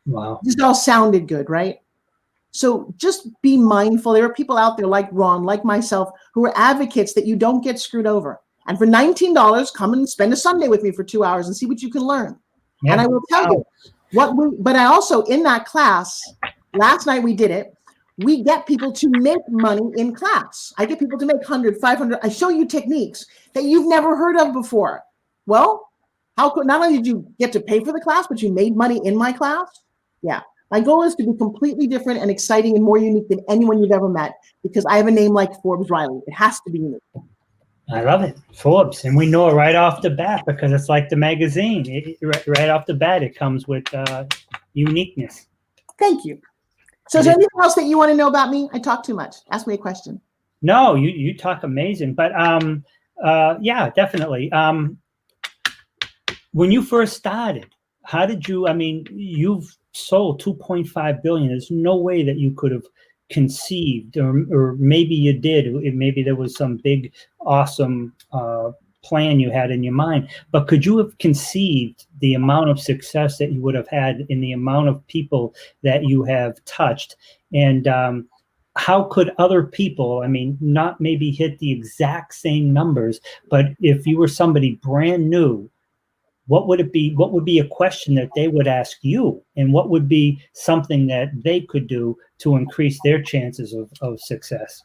Wow. This all sounded good, right? So just be mindful. There are people out there like Ron, like myself, who are advocates that you don't get screwed over. And for $19, come and spend a Sunday with me for 2 hours and see what you can learn. Yeah. And I will tell you but I also, in that class, last night we did it, we get people to make money in class. I get people to make 100, 500. I show you techniques that you've never heard of before. Well, how could, not only did you get to pay for the class, but you made money in my class? Yeah. My goal is to be completely different and exciting and more unique than anyone you've ever met because I have a name like Forbes Riley. It has to be unique. I love it. Forbes. And we know it right off the bat because it's like the magazine. Right off the bat, it comes with uniqueness. Thank you. So is there anything else that you want to know about me? I talk too much. Ask me a question. No, you talk amazing. But yeah, definitely. When you first started, how did you, I mean, you've sold 2.5 billion. There's no way that you could have conceived, or maybe you did. Maybe there was some big, awesome plan you had in your mind, but could you have conceived the amount of success that you would have had in the amount of people that you have touched? And how could other people, I mean, not maybe hit the exact same numbers, but if you were somebody brand new, what would it be? What would be a question that they would ask you? And what would be something that they could do to increase their chances of success?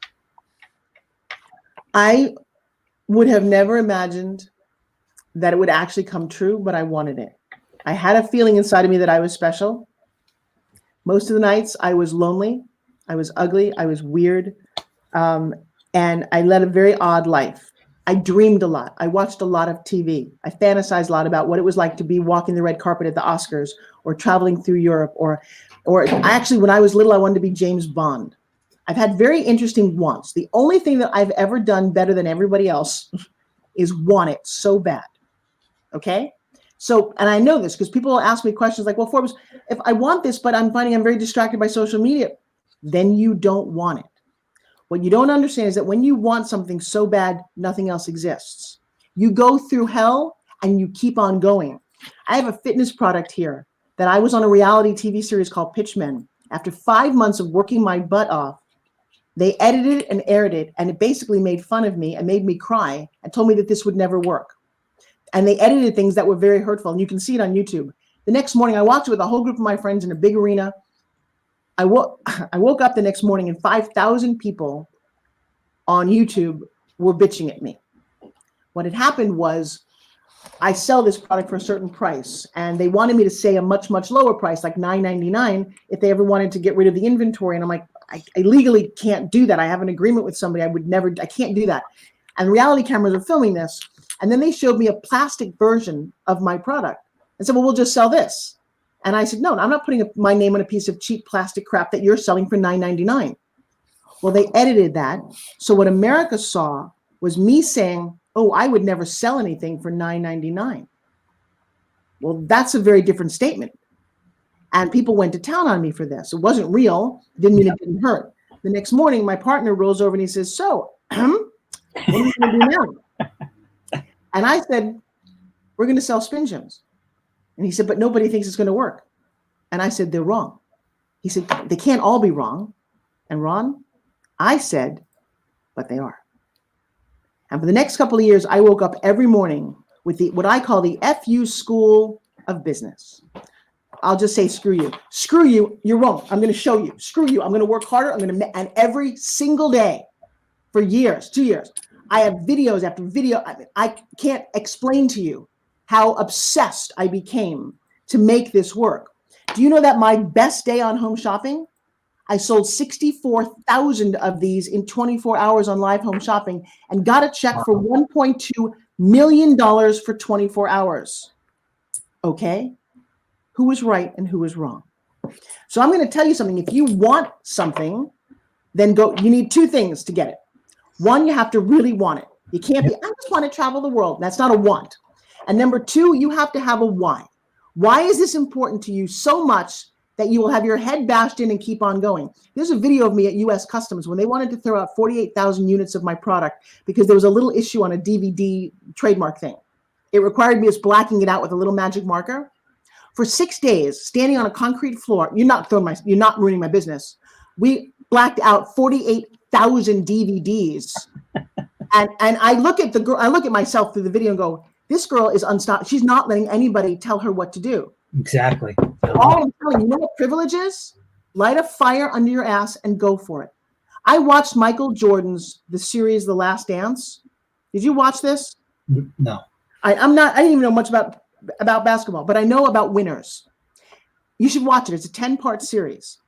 I would have never imagined that it would actually come true, but I wanted it. I had a feeling inside of me that I was special. Most of the nights I was lonely, I was ugly, I was weird, and I led a very odd life. I dreamed a lot. I watched a lot of TV. I fantasized a lot about what it was like to be walking the red carpet at the Oscars, or traveling through Europe, or actually, when I was little, I wanted to be James Bond. I've had very interesting wants. The only thing that I've ever done better than everybody else is want it so bad. Okay? So, and I know this because people will ask me questions like, well, Forbes, if I want this, but I'm finding I'm very distracted by social media, then you don't want it. What you don't understand is that when you want something so bad, nothing else exists. You go through hell and you keep on going. I have a fitness product here that I was on a reality TV series called Pitchmen. After 5 months of working my butt off, they edited it and aired it, and it basically made fun of me and made me cry and told me that this would never work. And they edited things that were very hurtful, and you can see it on YouTube. The next morning, I walked with a whole group of my friends in a big arena. I woke up the next morning and 5,000 people on YouTube were bitching at me. What had happened was I sell this product for a certain price, and they wanted me to say a much, much lower price, like $9.99, if they ever wanted to get rid of the inventory. And I'm like, I legally can't do that. I have an agreement with somebody. I can't do that. And reality cameras are filming this. And then they showed me a plastic version of my product and said, well, we'll just sell this. And I said, no, I'm not putting my name on a piece of cheap plastic crap that you're selling for $9.99. Well, they edited that. So what America saw was me saying, oh, I would never sell anything for $9.99. Well, that's a very different statement. And people went to town on me for this. It wasn't real. Didn't mean it didn't hurt. The next morning, my partner rolls over and he says, so, what are you going to do now? And I said, we're going to sell SpinGyms. And he said, but nobody thinks it's going to work. And I said, they're wrong. He said, they can't all be wrong. And Ron, I said, but they are. And for the next couple of years, I woke up every morning with what I call the FU School of Business. I'll just say, screw you. Screw you. You're wrong. I'm going to show you. Screw you. I'm going to work harder. And every single day for years, 2 years, I have videos after video. I can't explain to you how obsessed I became to make this work. Do you know that my best day on home shopping, I sold 64,000 of these in 24 hours on live home shopping and got a check for $1.2 million for 24 hours. Okay? Who was right and who was wrong? So I'm going to tell you something. If you want something, then you need two things to get it. One, you have to really want it. You can't be, I just want to travel the world. That's not a want. And number two, you have to have a why. Why is this important to you so much that you will have your head bashed in and keep on going? There's a video of me at US Customs when they wanted to throw out 48,000 units of my product because there was a little issue on a DVD trademark thing. It required me just blacking it out with a little magic marker. For 6 days, standing on a concrete floor, you're not ruining my business. We blacked out 48,000 DVDs. And I look at the girl, I look at myself through the video and go, this girl is unstoppable. She's not letting anybody tell her what to do. Exactly. All I'm telling you, you know what privilege is? Light a fire under your ass and go for it. I watched Michael Jordan's The series The Last Dance. Did you watch this? No. I didn't even know much about basketball, but I know about winners. You should watch it. It's a 10-part series.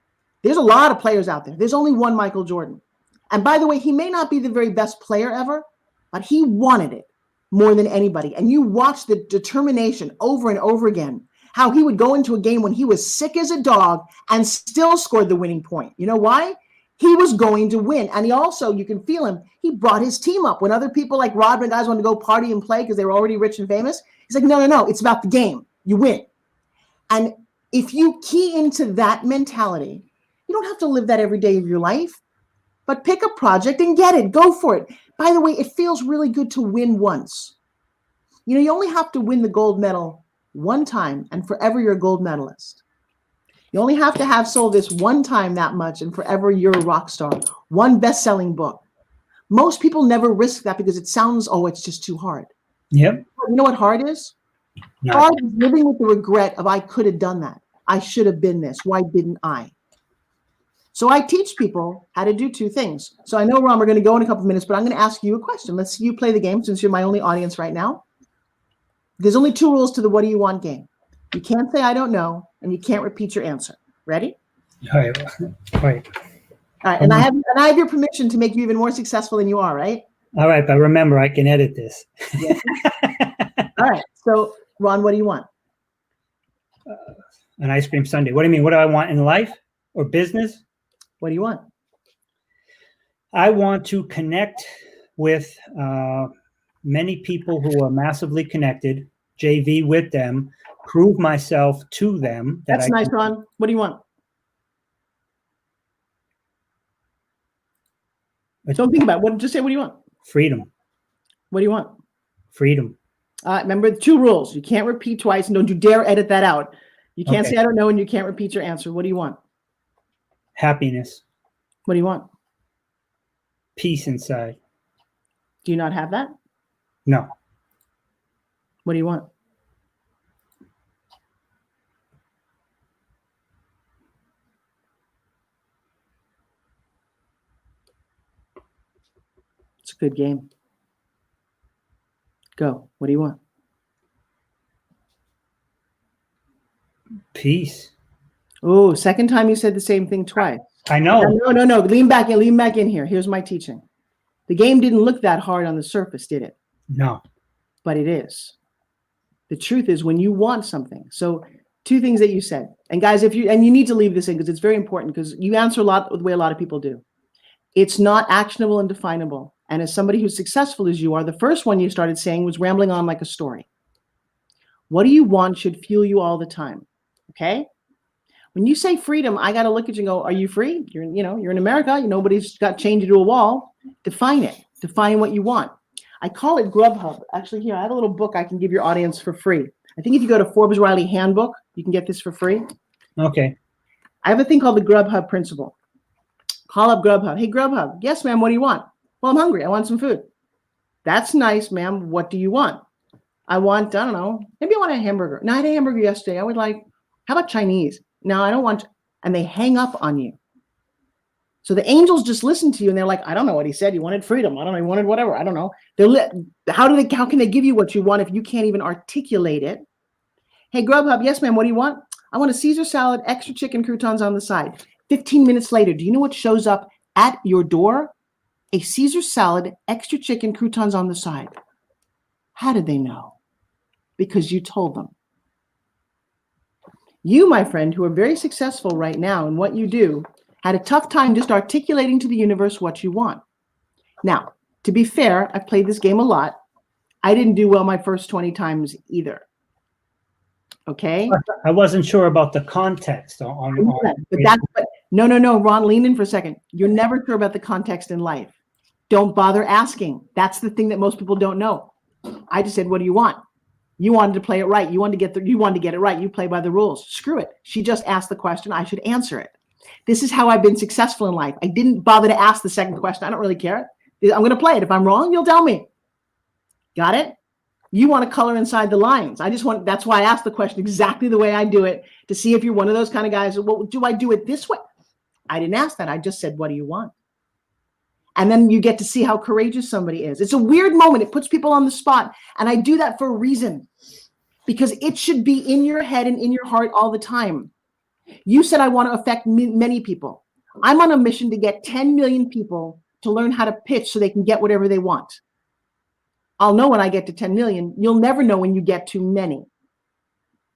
There's a lot of players out there. There's only one Michael Jordan. And by the way, he may not be the very best player ever, but he wanted it more than anybody. And you watch the determination over and over again, how he would go into a game when he was sick as a dog and still scored the winning point. You know why? He was going to win. And he also, you can feel him, he brought his team up. When other people like Rodman and guys wanted to go party and play because they were already rich and famous, he's like, no, it's about the game. You win. And if you key into that mentality, you don't have to live that every day of your life, but pick a project and get it. Go for it. By the way, it feels really good to win once. You know, you only have to win the gold medal one time and forever you're a gold medalist. You only have to have sold this one time that much and forever you're a rock star. One best-selling book. Most people never risk that because it sounds, oh, it's just too hard. Yep. You know what hard is? No. Hard is living with the regret of I could have done that. I should have been this. Why didn't I? So I teach people how to do two things. So I know, Ron, we're going to go in a couple of minutes, but I'm going to ask you a question. Let's see you play the game since you're my only audience right now. There's only two rules to the what do you want game. You can't say I don't know, and you can't repeat your answer. Ready? All right. All right. All right. And I have your permission to make you even more successful than you are, right? All right. But remember, I can edit this. Yeah. All right. So, Ron, what do you want? An ice cream sundae. What do you mean? What do I want in life or business? What do you want? I want to connect with many people who are massively connected, JV with them, prove myself to them. That's nice, Ron. What do you want? Don't think about it. Just say, what do you want? Freedom. What do you want? Freedom. Remember the two rules. You can't repeat twice, and don't you dare edit that out. You can't say I don't know, and you can't repeat your answer. What do you want? Happiness. What do you want? Peace inside. Do you not have that? No. What do you want? It's a good game. Go. What do you want? Peace. Oh, second time you said the same thing twice. I know. No. Lean back in here. Here's my teaching. The game didn't look that hard on the surface, did it? No. But it is. The truth is when you want something. So two things that you said. And guys, you need to leave this in because it's very important because you answer a lot the way a lot of people do. It's not actionable and definable. And as somebody who's successful as you are, the first one you started saying was rambling on like a story. What do you want should fuel you all the time. Okay? When you say freedom, I got to look at you and go, are you free? You're in America. Nobody's got chained you to a wall. Define it. Define what you want. I call it Grubhub. Actually, here, I have a little book I can give your audience for free. I think if you go to Forbes Riley Handbook, you can get this for free. Okay. I have a thing called the Grubhub principle. Call up Grubhub. Hey, Grubhub. Yes, ma'am. What do you want? Well, I'm hungry. I want some food. That's nice, ma'am. What do you want? I want, I don't know, maybe I want a hamburger. No, I had a hamburger yesterday. I would like, how about Chinese? No, I don't want, and they hang up on you. So the angels just listen to you and they're like, I don't know what he said. He wanted freedom. I don't know. He wanted whatever. I don't know. How can they give you what you want if you can't even articulate it? Hey, Grubhub. Yes, ma'am. What do you want? I want a Caesar salad, extra chicken croutons on the side. 15 minutes later, do you know what shows up at your door? A Caesar salad, extra chicken croutons on the side. How did they know? Because you told them. You, my friend, who are very successful right now in what you do, had a tough time just articulating to the universe what you want. Now, to be fair, I've played this game a lot. I didn't do well my first 20 times either. Okay? I wasn't sure about the context no, Ron, lean in for a second. You're never sure about the context in life. Don't bother asking. That's the thing that most people don't know. I just said, what do you want? You wanted to play it right. You wanted to get it right. You play by the rules. Screw it. She just asked the question. I should answer it. This is how I've been successful in life. I didn't bother to ask the second question. I don't really care. I'm going to play it. If I'm wrong, you'll tell me. Got it? You want to color inside the lines. That's why I asked the question exactly the way I do it to see if you're one of those kind of guys. Well, do I do it this way? I didn't ask that. I just said, what do you want? And then you get to see how courageous somebody is. It's a weird moment. It puts people on the spot. And I do that for a reason, because it should be in your head and in your heart all the time. You said, I want to affect many people. I'm on a mission to get 10 million people to learn how to pitch so they can get whatever they want. I'll know when I get to 10 million. You'll never know when you get too many.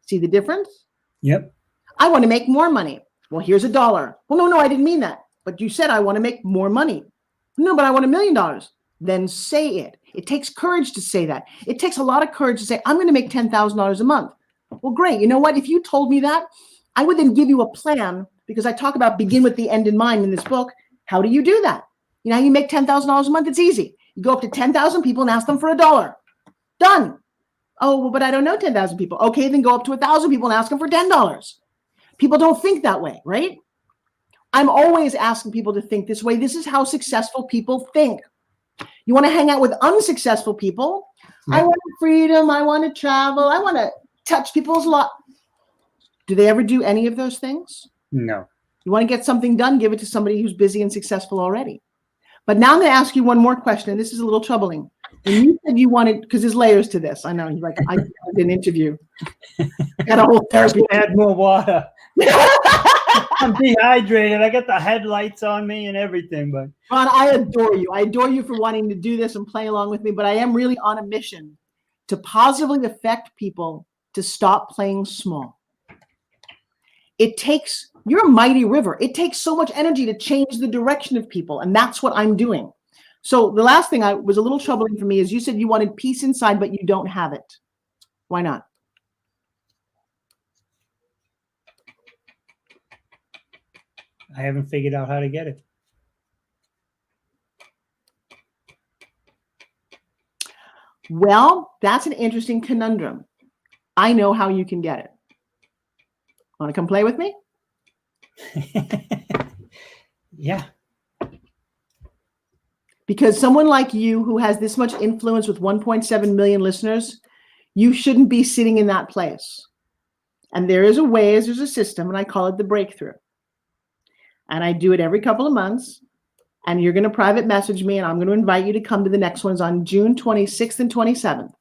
See the difference? Yep. I want to make more money. Well, here's $1. Well, no, I didn't mean that. But you said, I want to make more money. No, but I want $1 million. Then say it. It takes courage to say that. It takes a lot of courage to say, I'm going to make $10,000 a month. Well, great. You know what? If you told me that, I would then give you a plan, because I talk about begin with the end in mind in this book. How do you do that? You know how you make $10,000 a month? It's easy. You go up to 10,000 people and ask them for $1. Done. Oh, well, but I don't know 10,000 people. Okay, then go up to 1,000 people and ask them for $10. People don't think that way, right? I'm always asking people to think this way. This is how successful people think. You want to hang out with unsuccessful people? Yeah. I want freedom. I want to travel. I want to touch people's lives. Do they ever do any of those things? No. You want to get something done, give it to somebody who's busy and successful already. But now I'm going to ask you one more question, and this is a little troubling. When you said you wanted, because there's layers to this. I know. He's like, I did an interview. Got a whole therapy. Add more water. I'm dehydrated. I got the headlights on me and everything. But Ron, I adore you. I adore you for wanting to do this and play along with me. But I am really on a mission to positively affect people to stop playing small. It takes, you're a mighty river. It takes so much energy to change the direction of people. And that's what I'm doing. So the last thing was a little troubling for me is you said you wanted peace inside, but you don't have it. Why not? I haven't figured out how to get it. Well, that's an interesting conundrum. I know how you can get it. Want to come play with me? Yeah. Because someone like you who has this much influence with 1.7 million listeners, you shouldn't be sitting in that place. And there is a way, there's a system, and I call it the breakthrough. And I do it every couple of months. And you're going to private message me, and I'm going to invite you to come to the next ones on June 26th and 27th.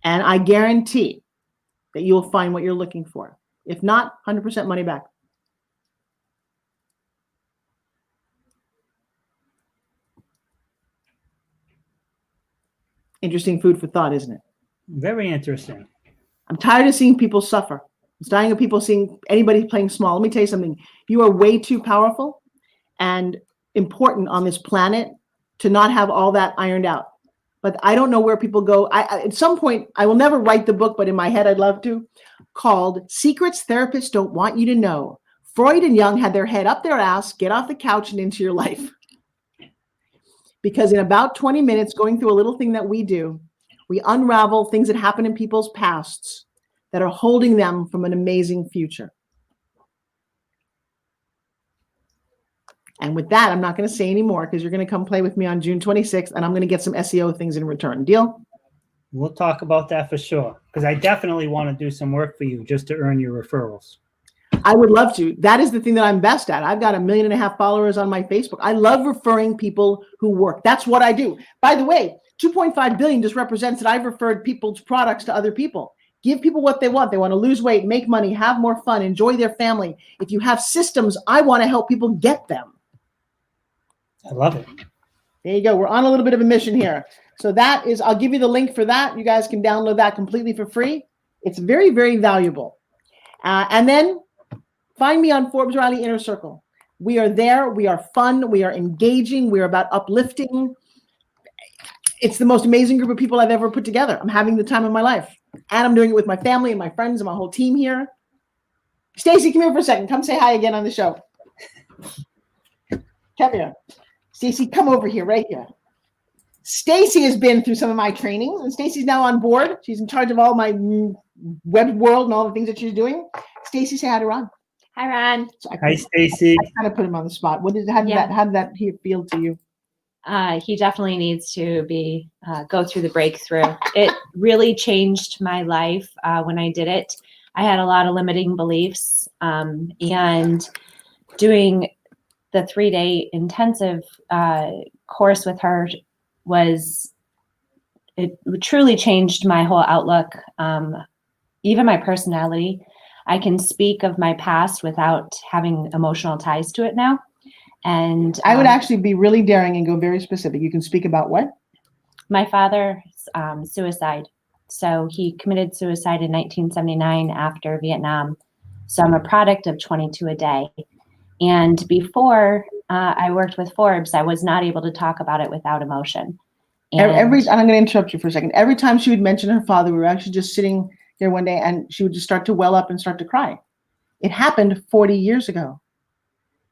And I guarantee that you will find what you're looking for. If not, 100% money back. Interesting food for thought, isn't it? Very interesting. I'm tired of seeing people suffer. I'm tired of people seeing anybody playing small. Let me tell you something. You are way too powerful and important on this planet to not have all that ironed out. But I don't know where people go. At some point, I will never write the book, but in my head, I'd love to, called Secrets Therapists Don't Want You to Know. Freud and Jung had their head up their ass, get off the couch and into your life. Because in about 20 minutes, going through a little thing that we do, we unravel things that happen in people's pasts that are holding them from an amazing future. And with that, I'm not going to say any more because you're going to come play with me on June 26th, and I'm going to get some SEO things in return. Deal? We'll talk about that for sure, because I definitely want to do some work for you just to earn your referrals. I would love to. That is the thing that I'm best at. I've got 1.5 million followers on my Facebook. I love referring people who work. That's what I do. By the way, 2.5 billion just represents that I've referred people's products to other people. Give people what they want. They want to lose weight, make money, have more fun, enjoy their family. If you have systems, I want to help people get them. I love it. There you go. We're on a little bit of a mission here. So that is, I'll give you the link for that. You guys can download that completely for free. It's very, very valuable. And then find me on Forbes Riley Inner Circle. We are there. We are fun. We are engaging. We are about uplifting. It's the most amazing group of people I've ever put together. I'm having the time of my life. And I'm doing it with my family and my friends and my whole team here. Stacy, come here for a second. Come say hi again on the show. Come here. Stacy, come over here, right here. Stacy has been through some of my trainings, and Stacy's now on board. She's in charge of all my web world and all the things that she's doing. Stacy, say hi to Ron. Hi, Ron. So Hi, Stacy. I kind of put him on the spot. How did that feel to you? He definitely needs to go through the breakthrough. It really changed my life when I did it. I had a lot of limiting beliefs, and doing the 3-day intensive course with her it truly changed my whole outlook, even my personality. I can speak of my past without having emotional ties to it now. And I would actually be really daring and go very specific. You can speak about what? My father's suicide. So he committed suicide in 1979 after Vietnam. So I'm a product of 22 a day. And before I worked with Forbes, I was not able to talk about it without emotion. And I'm going to interrupt you for a second. Every time she would mention her father, we were actually just sitting there one day and she would just start to well up and start to cry. It happened 40 years ago.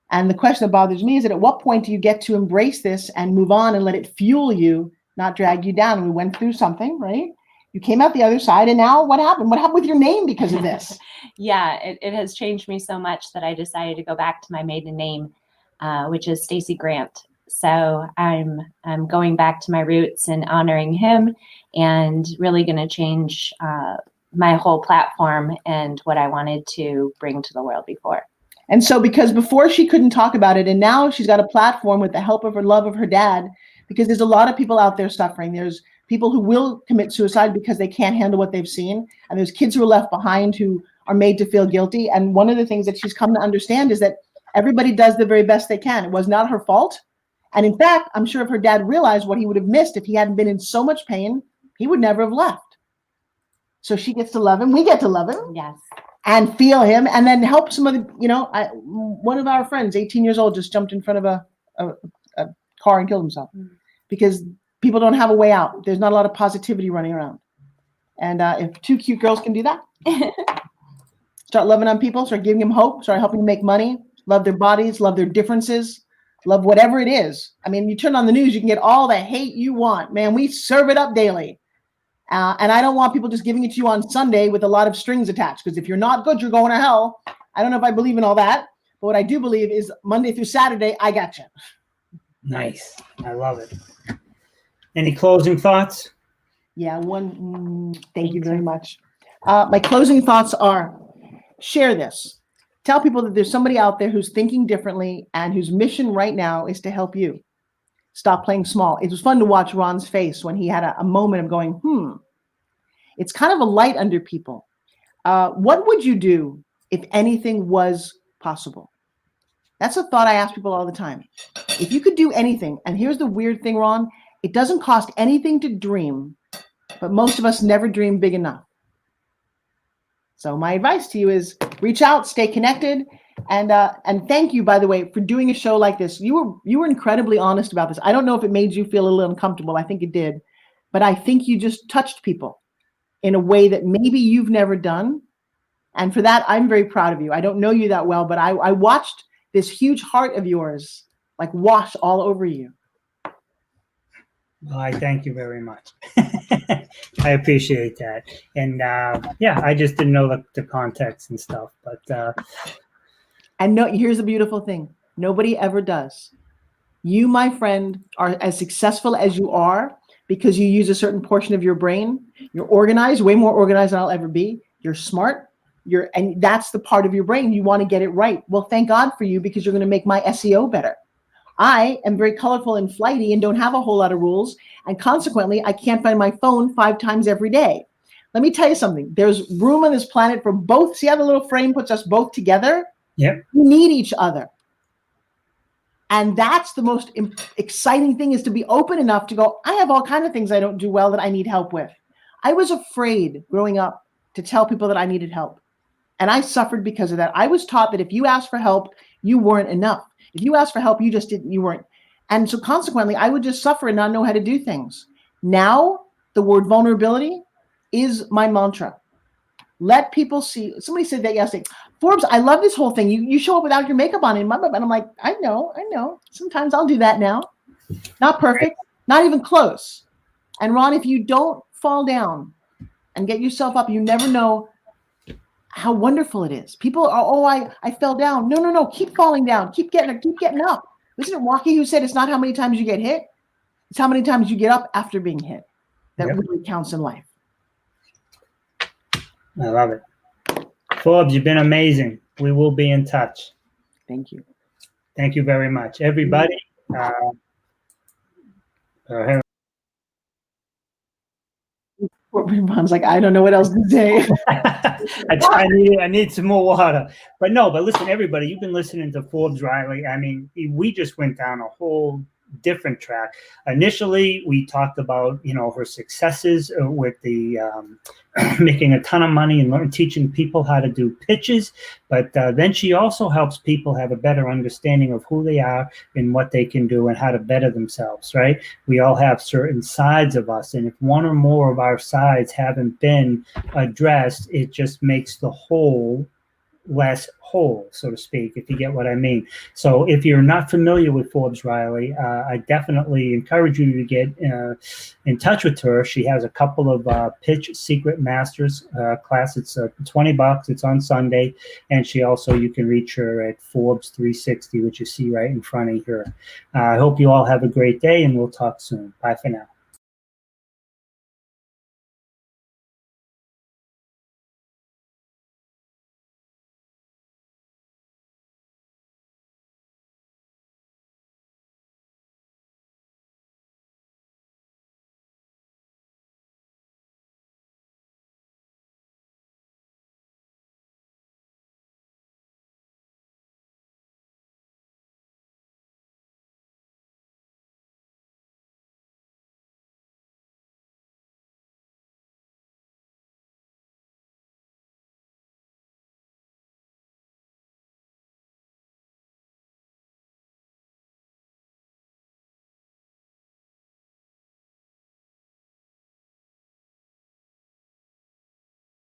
And the question that bothers me is that at what point do you get to embrace this and move on and let it fuel you, not drag you down? We went through something, right? You came out the other side, and now what happened? What happened with your name because of this? Yeah, it has changed me so much that I decided to go back to my maiden name, which is Stacy Grant. So I'm going back to my roots and honoring him, and really going to change my whole platform and what I wanted to bring to the world before. And so, because before she couldn't talk about it, and now she's got a platform with the help of her love of her dad, because there's a lot of people out there suffering. There's people who will commit suicide because they can't handle what they've seen. And there's kids who are left behind who are made to feel guilty. And one of the things that she's come to understand is that everybody does the very best they can. It was not her fault. And in fact, I'm sure if her dad realized what he would have missed if he hadn't been in so much pain, he would never have left. So she gets to love him. We get to love him. Yes. And feel him, and then help some of the, one of our friends, 18 years old, just jumped in front of a car and killed himself because people don't have a way out. There's not a lot of positivity running around. And if two cute girls can do that, start loving on people, start giving them hope, start helping them make money, love their bodies, love their differences, love whatever it is. I mean, you turn on the news, you can get all the hate you want. Man, we serve it up daily. And I don't want people just giving it to you on Sunday with a lot of strings attached, because if you're not good, you're going to hell. I don't know if I believe in all that, but what I do believe is Monday through Saturday, I got you. Nice. I love it. Any closing thoughts? Yeah, thank you very much. My closing thoughts are, share this. Tell people that there's somebody out there who's thinking differently and whose mission right now is to help you. Stop playing small. It was fun to watch Ron's face when he had a moment of going, It's kind of a light under people. What would you do if anything was possible? That's a thought I ask people all the time. If you could do anything, and here's the weird thing, Ron, it doesn't cost anything to dream, but most of us never dream big enough. So my advice to you is reach out, stay connected. And thank you, by the way, for doing a show like this. You were incredibly honest about this. I don't know if it made you feel a little uncomfortable. I think it did. But I think you just touched people in a way that maybe you've never done. And for that, I'm very proud of you. I don't know you that well, but I watched this huge heart of yours like wash all over you. Well, I thank you very much. I appreciate that. And I just didn't know the context and stuff. But and no, here's the beautiful thing. Nobody ever does. You, my friend, are as successful as you are because you use a certain portion of your brain. You're organized, way more organized than I'll ever be. You're smart. And that's the part of your brain you want to get it right. Well, thank God for you, because you're going to make my SEO better. I am very colorful and flighty and don't have a whole lot of rules. And consequently, I can't find my phone 5 times every day. Let me tell you something. There's room on this planet for both. See how the little frame puts us both together? Yep. We need each other. And that's the most exciting thing, is to be open enough to go, I have all kinds of things I don't do well that I need help with. I was afraid growing up to tell people that I needed help. And I suffered because of that. I was taught that if you asked for help, you weren't enough. If you asked for help, you weren't. And so consequently, I would just suffer and not know how to do things. Now, the word vulnerability is my mantra. Let people see. Somebody said that yesterday. Forbes, I love this whole thing. You show up without your makeup on. And I'm like, I know. Sometimes I'll do that now. Not perfect, not even close. And Ron, if you don't fall down and get yourself up, you never know how wonderful it is. People are, I fell down. No. Keep falling down. Keep getting up. Wasn't it Rocky who said it's not how many times you get hit? It's how many times you get up after being hit that really counts in life. I love it. Forbes, you've been amazing. We will be in touch. Thank you. Thank you very much. Everybody. Ron's like, I don't know what else to say. I need some more water. But listen, everybody, you've been listening to Forbes Riley. I mean, we just went down a whole different track. Initially, we talked about, her successes with the making a ton of money and teaching people how to do pitches. But then she also helps people have a better understanding of who they are and what they can do and how to better themselves, right? We all have certain sides of us. And if one or more of our sides haven't been addressed, it just makes the whole less whole, so to speak, if you get what I mean. So if you're not familiar with Forbes Riley, I definitely encourage you to get in touch with her. She has a couple of Pitch Secret Masters class. It's $20. It's on Sunday. And you can reach her at Forbes 360, which you see right in front of her. I hope you all have a great day, and we'll talk soon. Bye for now.